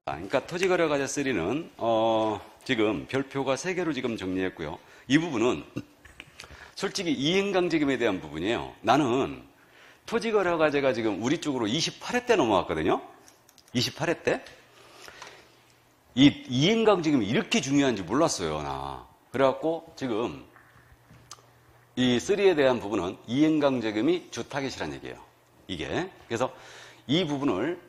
그러니까 토지거래과제 3는 지금 별표가 3개로 지금 정리했고요. 이 부분은 솔직히 이행강제금에 대한 부분이에요. 나는 토지거래과제가 지금 우리 쪽으로 28회 때 넘어왔거든요. 28회 때. 이 이행강제금이 이렇게 중요한지 몰랐어요, 나. 그래갖고 지금 이 3에 대한 부분은 이행강제금이 주 타겟이라는 얘기예요. 이게. 그래서 이 부분을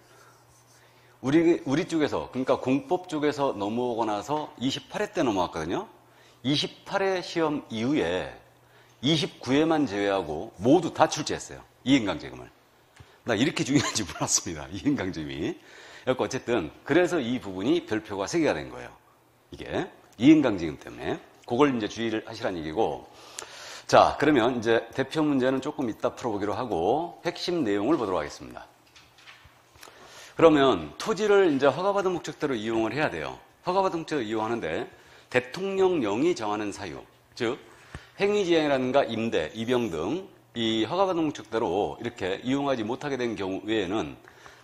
우리 쪽에서, 그러니까 공법 쪽에서 넘어오고 나서 28회 때 넘어왔거든요. 28회 시험 이후에 29회만 제외하고 모두 다 출제했어요. 이행강제금을. 나 이렇게 중요한지 몰랐습니다. 이행강제금이. 어쨌든 그래서 이 부분이 별표가 3개가 된 거예요. 이게 이행강제금 때문에. 그걸 이제 주의를 하시라는 얘기고. 자, 그러면 이제 대표 문제는 조금 이따 풀어보기로 하고 핵심 내용을 보도록 하겠습니다. 그러면 토지를 이제 허가받은 목적대로 이용을 해야 돼요. 허가받은 목적으로 이용하는데 대통령령이 정하는 사유, 즉 행위지행이라든가 임대, 입영 등 이 허가받은 목적대로 이렇게 이용하지 못하게 된 경우 외에는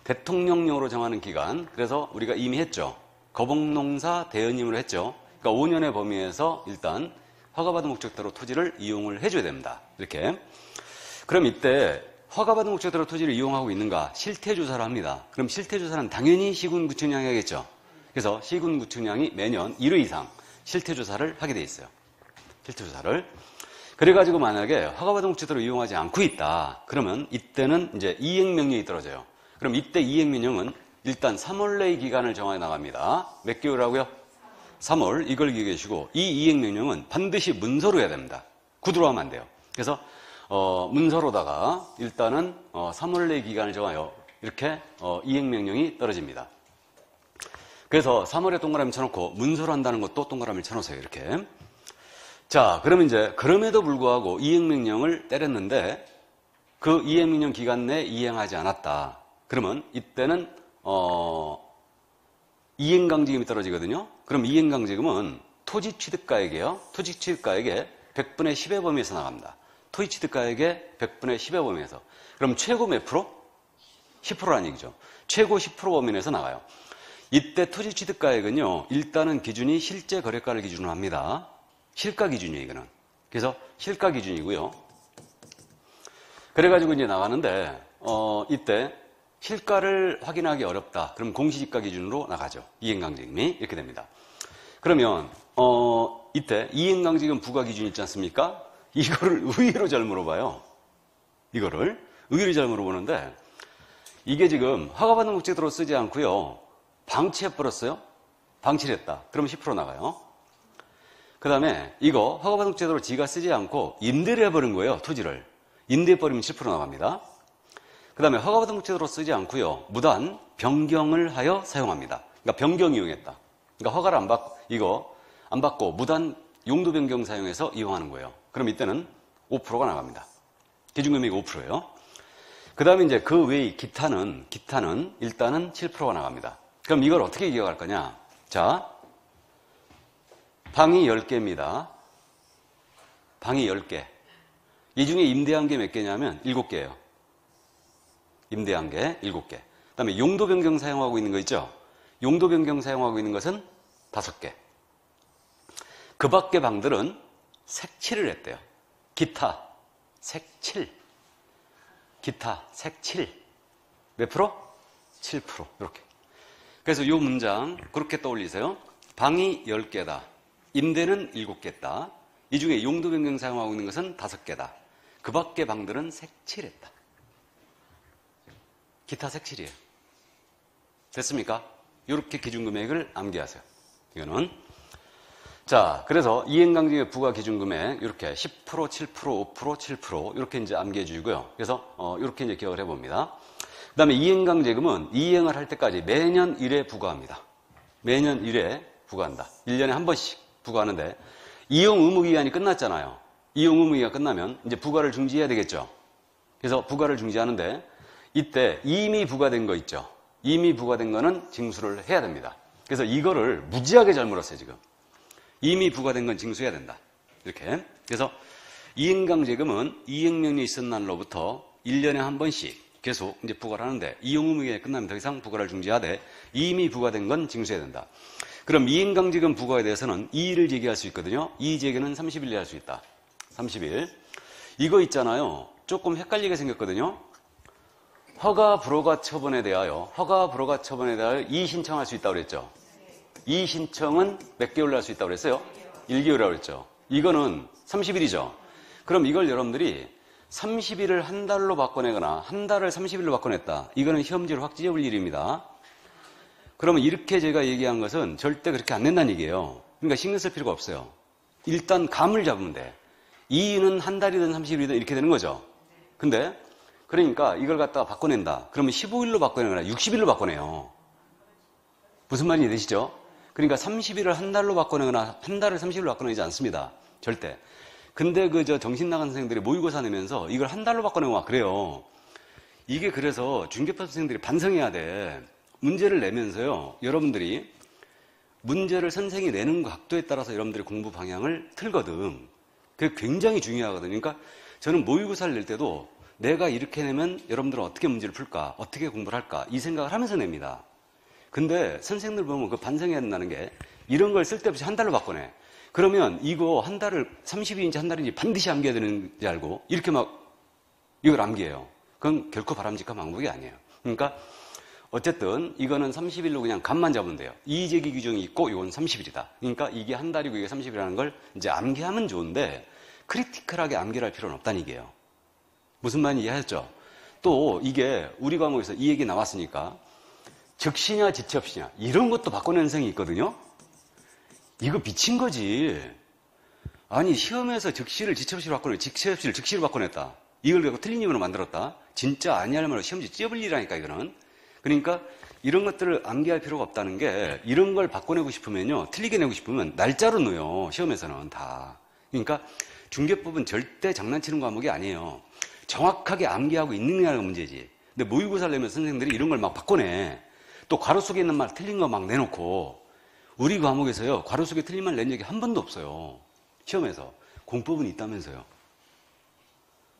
대통령령으로 정하는 기간, 그래서 우리가 이미 했죠. 거봉농사 대연임으로 했죠. 그러니까 5년의 범위에서 일단 허가받은 목적대로 토지를 이용을 해줘야 됩니다. 이렇게. 그럼 이때 허가받은 목적대로 토지를 이용하고 있는가? 실태조사를 합니다. 그럼 실태조사는 당연히 시군구청장이 하겠죠. 그래서 시군구청장이 매년 1회 이상 실태조사를 하게 돼 있어요. 실태조사를. 그래가지고 만약에 허가받은 목적대로 이용하지 않고 있다. 그러면 이때는 이제 이행명령이 떨어져요. 그럼 이때 이행명령은 일단 3월 내의 기간을 정해 나갑니다. 몇 개월하고요? 3월. 이걸 기억해 주시고 이 이행명령은 반드시 문서로 해야 됩니다. 구두로 하면 안 돼요. 그래서 문서로다가 일단은 3월 내 기간을 정하여 이렇게 이행명령이 떨어집니다. 그래서 3월에 동그라미 쳐놓고 문서로 한다는 것도 동그라미를 쳐놓으세요. 이렇게. 자, 그러면 이제 그럼에도 불구하고 이행명령을 때렸는데 그 이행명령 기간 내에 이행하지 않았다. 그러면 이때는 이행강제금이 떨어지거든요. 그럼 이행강제금은 토지취득가액이에요. 토지취득가액의 100분의 10의 범위에서 나갑니다. 토지취득가액의 100분의 10의 범위에서. 그럼 최고 몇 프로? 10%라는 얘기죠. 최고 10% 범위 내에서 나가요. 이때 토지취득가액은요, 일단은 기준이 실제 거래가를 기준으로 합니다. 실가 기준이에요, 이거는. 그래서 실가 기준이고요. 그래가지고 이제 나가는데, 이때 실가를 확인하기 어렵다. 그럼 공시지가 기준으로 나가죠. 이행강제금이. 이렇게 됩니다. 그러면, 이때 이행강제금 부과 기준이 있지 않습니까? 이거를 의외로 잘 물어봐요. 이거를 의외로 잘 물어보는데 이게 지금 허가받은 목적대로 쓰지 않고요. 방치해버렸어요. 방치를 했다. 그러면 10% 나가요. 그 다음에 이거 허가받은 목적대로 지가 쓰지 않고 임대를 해버린 거예요. 토지를. 임대해버리면 7% 나갑니다. 그 다음에 허가받은 목적대로 쓰지 않고요. 무단 변경을 하여 사용합니다. 그러니까 변경 이용했다. 그러니까 허가를 안 받고 무단 용도 변경 사용해서 이용하는 거예요. 그럼 이때는 5%가 나갑니다. 기준금액이 5%예요. 그 다음에 이제 그 외의 기타는 일단은 7%가 나갑니다. 그럼 이걸 어떻게 기억할 거냐? 자, 방이 10개입니다. 방이 10개. 이 중에 임대한 게 몇 개냐면 7개예요. 임대한 게 7개. 그 다음에 용도 변경 사용하고 있는 거 있죠? 용도 변경 사용하고 있는 것은 5개. 그 밖의 방들은 색칠을 했대요. 기타, 색칠. 기타, 색칠. 몇 프로? 7%. 이렇게. 그래서 이 문장 그렇게 떠올리세요. 방이 10개다. 임대는 7개다. 이 중에 용도 변경 사용하고 있는 것은 5개다. 그 밖의 방들은 색칠했다. 기타 색칠이에요. 됐습니까? 이렇게 기준금액을 암기하세요. 이거는. 자, 그래서 이행강제금 부과 기준금액 이렇게 10%, 7%, 5%, 7% 이렇게 이제 암기해 주시고요. 그래서 이렇게 이제 기억을 해봅니다. 그다음에 이행강제금은 이행을 할 때까지 매년 1회 부과합니다. 매년 1회 부과한다. 1년에 한 번씩 부과하는데 이용 의무 기간이 끝났잖아요. 이용 의무 기간 끝나면 이제 부과를 중지해야 되겠죠. 그래서 부과를 중지하는데 이때 이미 부과된 거 있죠. 이미 부과된 거는 징수를 해야 됩니다. 그래서 이거를 무지하게 잘 물었어요, 지금. 이미 부과된 건 징수해야 된다. 이렇게. 그래서 이행강제금은 이행명령이 있은 날로부터 1년에 한 번씩 계속 이제 부과를 하는데 이용 의무기간이 끝나면 더 이상 부과를 중지하되 이미 부과된 건 징수해야 된다. 그럼 이행강제금 부과에 대해서는 이의를 제기할 수 있거든요. 이의 제기는 30일 내에 할 수 있다. 30일. 이거 있잖아요. 조금 헷갈리게 생겼거든요. 허가 불허가 처분에 대하여 이의 신청할 수 있다고 그랬죠. 이의 신청은 몇 개월에 할 수 있다고 그랬어요? 1개월이라고 그랬죠. 이거는 30일이죠. 그럼 이걸 여러분들이 30일을 한 달로 바꿔내거나 한 달을 30일로 바꿔냈다. 이거는 시험지로 확 찢어볼 일입니다. 그러면 이렇게 제가 얘기한 것은 절대 그렇게 안 낸다는 얘기예요. 그러니까 신경 쓸 필요가 없어요. 일단 감을 잡으면 돼. 이의는 한 달이든 30일이든 이렇게 되는 거죠. 근데 그러니까 이걸 갖다가 바꿔낸다. 그러면 15일로 바꿔내거나 60일로 바꿔내요. 무슨 말인지 되시죠? 그러니까 30일을 한 달로 바꿔내거나 한 달을 30일로 바꿔내지 않습니다. 절대. 근데 정신 나간 선생님들이 모의고사 내면서 이걸 한 달로 바꿔내고 막 그래요. 이게 그래서 중개법 선생님들이 반성해야 돼. 문제를 내면서요. 여러분들이 문제를 선생이 내는 각도에 따라서 여러분들이 공부 방향을 틀거든. 그게 굉장히 중요하거든요. 그러니까 저는 모의고사를 낼 때도 내가 이렇게 내면 여러분들은 어떻게 문제를 풀까? 어떻게 공부를 할까? 이 생각을 하면서 냅니다. 근데 선생님들 보면 그 반성해야 된다는 게 이런 걸 쓸데없이 한 달로 바꿔내. 그러면 이거 한 달을 30일인지 한 달인지 반드시 암기해야 되는지 알고 이렇게 막 이걸 암기해요. 그건 결코 바람직한 방법이 아니에요. 그러니까 어쨌든 이거는 30일로 그냥 감만 잡으면 돼요. 이의제기 규정이 있고 이건 30일이다. 그러니까 이게 한 달이고 이게 30일이라는 걸 이제 암기하면 좋은데 크리티컬하게 암기를 할 필요는 없다는 얘기예요. 무슨 말인지 이해하셨죠? 또 이게 우리 과목에서 이 얘기 나왔으니까 즉시냐 지체없이냐 이런 것도 바꿔내는 생이 있거든요. 이거 미친 거지. 아니 시험에서 즉시를 지체없이로 바꿔내 지체없이를 즉시로 바꿔냈다. 이걸 갖고 틀린 이유로 만들었다. 진짜 아니할 말로 시험지 찢어볼 일이라니까 이거는. 그러니까 이런 것들을 암기할 필요가 없다는 게 이런 걸 바꿔내고 싶으면요. 틀리게 내고 싶으면 날짜로 넣어요. 시험에서는 다. 그러니까 중개법은 절대 장난치는 과목이 아니에요. 정확하게 암기하고 있느냐가 문제지. 근데 모의고사를 내면 선생님들이 이런 걸 막 바꿔내. 또 괄호 속에 있는 말 틀린 거 막 내놓고 우리 과목에서요. 괄호 속에 틀린 말 낸 적이 한 번도 없어요. 시험에서. 공법은 있다면서요.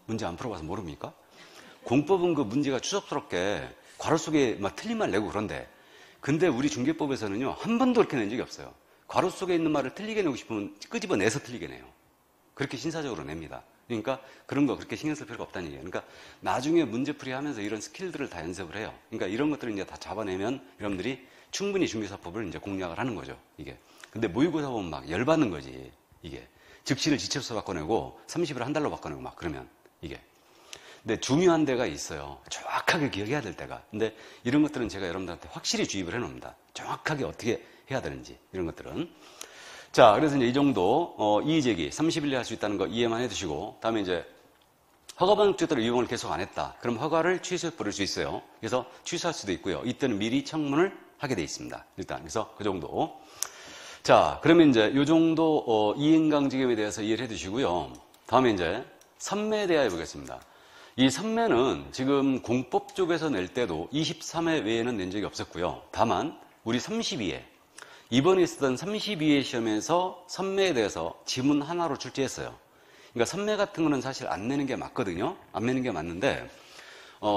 문제 안 풀어봐서 모릅니까? 공법은 그 문제가 추접스럽게 괄호 속에 막 틀린 말 내고 그런데 근데 우리 중개법에서는요. 한 번도 그렇게 낸 적이 없어요. 괄호 속에 있는 말을 틀리게 내고 싶으면 끄집어내서 틀리게 내요. 그렇게 신사적으로 냅니다. 그러니까 그런 거 그렇게 신경 쓸 필요가 없다는 얘기예요. 그러니까 나중에 문제풀이 하면서 이런 스킬들을 다 연습을 해요. 그러니까 이런 것들을 이제 다 잡아내면 여러분들이 충분히 중개사법을 이제 공략을 하는 거죠. 이게. 근데 모의고사 보면 막 열받는 거지. 이게. 즉시를 지체없이 바꿔내고 30일 한 달로 바꿔내고 막 그러면 이게. 근데 중요한 데가 있어요. 정확하게 기억해야 될 때가. 근데 이런 것들은 제가 여러분들한테 확실히 주입을 해놓습니다. 정확하게 어떻게 해야 되는지 이런 것들은. 자, 그래서 이제 이 정도 이의제기 30일 내에 할 수 있다는 거 이해만 해두시고 다음에 이제 허가받은 목적대로 이용을 계속 안 했다. 그럼 허가를 취소해 버릴 수 있어요. 그래서 취소할 수도 있고요. 이때는 미리 청문을 하게 돼 있습니다. 일단 그래서 그 정도. 자, 그러면 이제 이 정도 이행강제금에 대해서 이해를 해두시고요. 다음에 이제 선매에 대하여 보겠습니다. 이 선매는 지금 공법 쪽에서 낼 때도 23회 외에는 낸 적이 없었고요. 다만 우리 32회 이번에 있었던 32회 시험에서 선매에 대해서 지문 하나로 출제했어요. 그러니까 선매 같은 거는 사실 안 내는 게 맞거든요. 안 내는 게 맞는데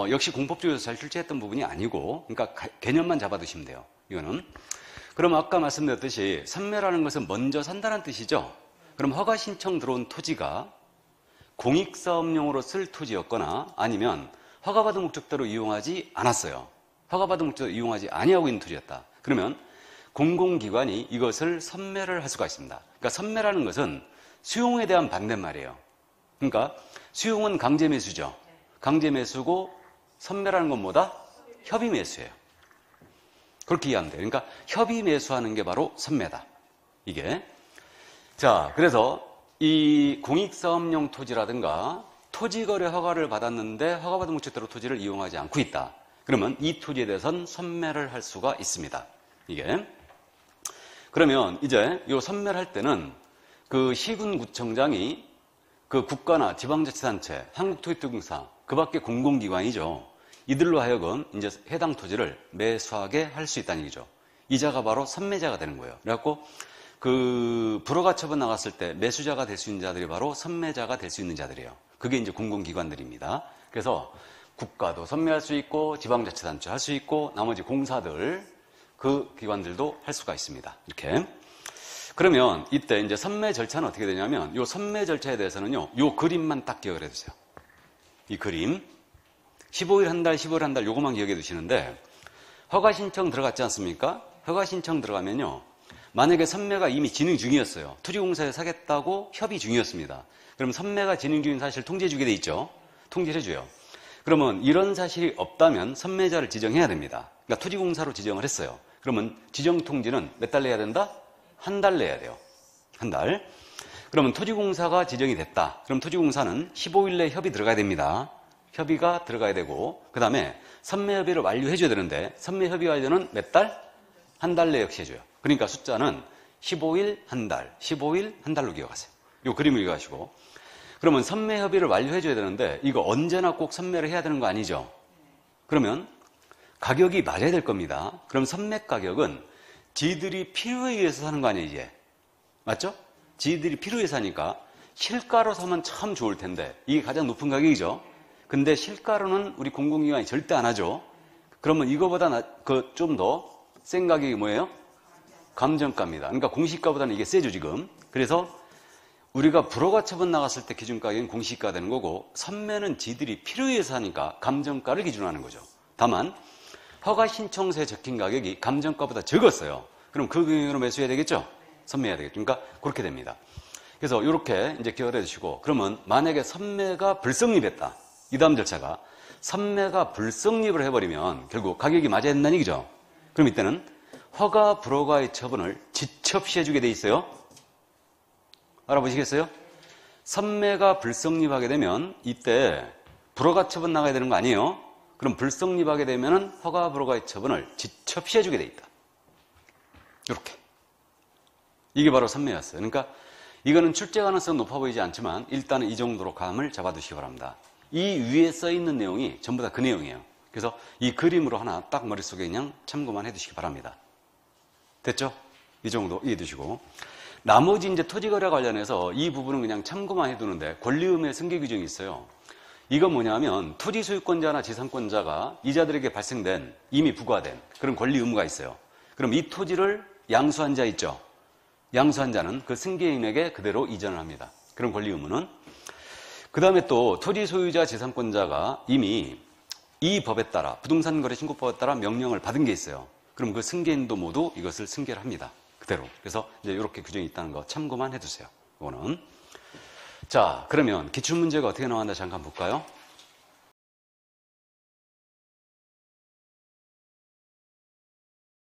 역시 공법 쪽에서 잘 출제했던 부분이 아니고 그러니까 개념만 잡아두시면 돼요. 이거는. 그럼 아까 말씀드렸듯이 선매라는 것은 먼저 산다는 뜻이죠. 그럼 허가 신청 들어온 토지가 공익사업용으로 쓸 토지였거나 아니면 허가받은 목적대로 이용하지 않았어요. 허가받은 목적대로 이용하지 아니하고 있는 토지였다. 그러면 공공기관이 이것을 선매를 할 수가 있습니다. 그러니까 선매라는 것은 수용에 대한 반대말이에요. 그러니까 수용은 강제매수죠. 강제매수고 선매라는 건 뭐다? 협의매수예요. 그렇게 이해하면 돼요. 그러니까 협의매수하는 게 바로 선매다. 이게. 자, 그래서 이 공익사업용 토지라든가 토지거래 허가를 받았는데 허가받은 목적대로 토지를 이용하지 않고 있다. 그러면 이 토지에 대해서는 선매를 할 수가 있습니다. 이게. 그러면 이제 이 선매를 할 때는 그 시군구청장이 그 국가나 지방자치단체, 한국토지특공사, 그 밖에 공공기관이죠. 이들로 하여금 이제 해당 토지를 매수하게 할 수 있다는 얘기죠. 이자가 바로 선매자가 되는 거예요. 그래갖고 그 불허가 처분 나갔을 때 매수자가 될 수 있는 자들이 바로 선매자가 될 수 있는 자들이에요. 그게 이제 공공기관들입니다. 그래서 국가도 선매할 수 있고 지방자치단체 할 수 있고 나머지 공사들 그 기관들도 할 수가 있습니다. 이렇게. 그러면 이때 이제 선매 절차는 어떻게 되냐면 이 선매 절차에 대해서는요. 이 그림만 딱 기억을 해두세요. 이 그림 15일 한 달, 15일 한 달 요것만 기억해 두시는데 허가 신청 들어갔지 않습니까? 허가 신청 들어가면요. 만약에 선매가 이미 진행 중이었어요. 토지공사에 사겠다고 협의 중이었습니다. 그럼 선매가 진행 중인 사실 통지해 주게 돼 있죠. 통지를 해줘요. 그러면 이런 사실이 없다면 선매자를 지정해야 됩니다. 그러니까 토지공사로 지정을 했어요. 그러면 지정 통지는 몇 달 내야 된다? 한 달 내야 돼요. 한 달. 그러면 토지공사가 지정이 됐다. 그럼 토지공사는 15일 내에 협의 들어가야 됩니다. 협의가 들어가야 되고 그 다음에 선매협의를 완료해줘야 되는데 선매협의 완료는 몇 달? 한 달 내에 역시 해줘요. 그러니까 숫자는 15일 한 달, 15일 한 달로 기억하세요. 이 그림을 기억하시고 그러면 선매협의를 완료해줘야 되는데 이거 언제나 꼭 선매를 해야 되는 거 아니죠? 그러면 가격이 맞아야 될 겁니다. 그럼 선매 가격은 지들이 필요에 의해서 사는 거 아니에요, 이제? 맞죠? 지들이 필요에 사니까 실가로 사면 참 좋을 텐데 이게 가장 높은 가격이죠? 근데 실가로는 우리 공공기관이 절대 안 하죠? 그러면 이거보다 좀 더 센 가격이 뭐예요? 감정가입니다. 그러니까 공시가보다는 이게 세죠, 지금. 그래서 우리가 불허가 처분 나갔을 때 기준 가격은 공시가가 되는 거고 선매는 지들이 필요에 의해서 하니까 감정가를 기준으로 하는 거죠. 다만 허가 신청서에 적힌 가격이 감정가보다 적었어요. 그럼 그 경우로 매수해야 되겠죠? 선매해야 되겠죠. 그러니까 그렇게 됩니다. 그래서 이렇게 이제 기억을 해주시고 그러면 만약에 선매가 불성립했다. 이 다음 절차가 선매가 불성립을 해버리면 결국 가격이 맞아야 된다는 얘기죠. 그럼 이때는 허가 불허가의 처분을 지첩시해주게 돼 있어요. 알아보시겠어요? 선매가 불성립하게 되면 이때 불허가 처분 나가야 되는 거 아니에요? 그럼 불성립하게 되면 허가 불허가의 처분을 지첩시해주게 돼 있다. 이렇게. 이게 바로 선매였어요. 그러니까 이거는 출제 가능성 높아 보이지 않지만 일단은 이 정도로 감을 잡아두시기 바랍니다. 이 위에 써있는 내용이 전부 다 그 내용이에요. 그래서 이 그림으로 하나 딱 머릿속에 그냥 참고만 해두시기 바랍니다. 됐죠? 이 정도 이해해 두시고 나머지 이제 토지거래 관련해서 이 부분은 그냥 참고만 해두는데 권리의무의 승계 규정이 있어요. 이건 뭐냐면 토지 소유권자나 지상권자가 이자들에게 발생된 이미 부과된 그런 권리 의무가 있어요. 그럼 이 토지를 양수한 자 있죠. 양수한 자는 그 승계인에게 그대로 이전을 합니다. 그런 권리 의무는. 그 다음에 또 토지 소유자 지상권자가 이미 이 법에 따라 부동산 거래 신고법에 따라 명령을 받은 게 있어요. 그럼 그 승계인도 모두 이것을 승계를 합니다. 그대로. 그래서 이제 이렇게 규정이 있다는 거 참고만 해두세요. 이거는. 자, 그러면 기출문제가 어떻게 나왔나 잠깐 볼까요?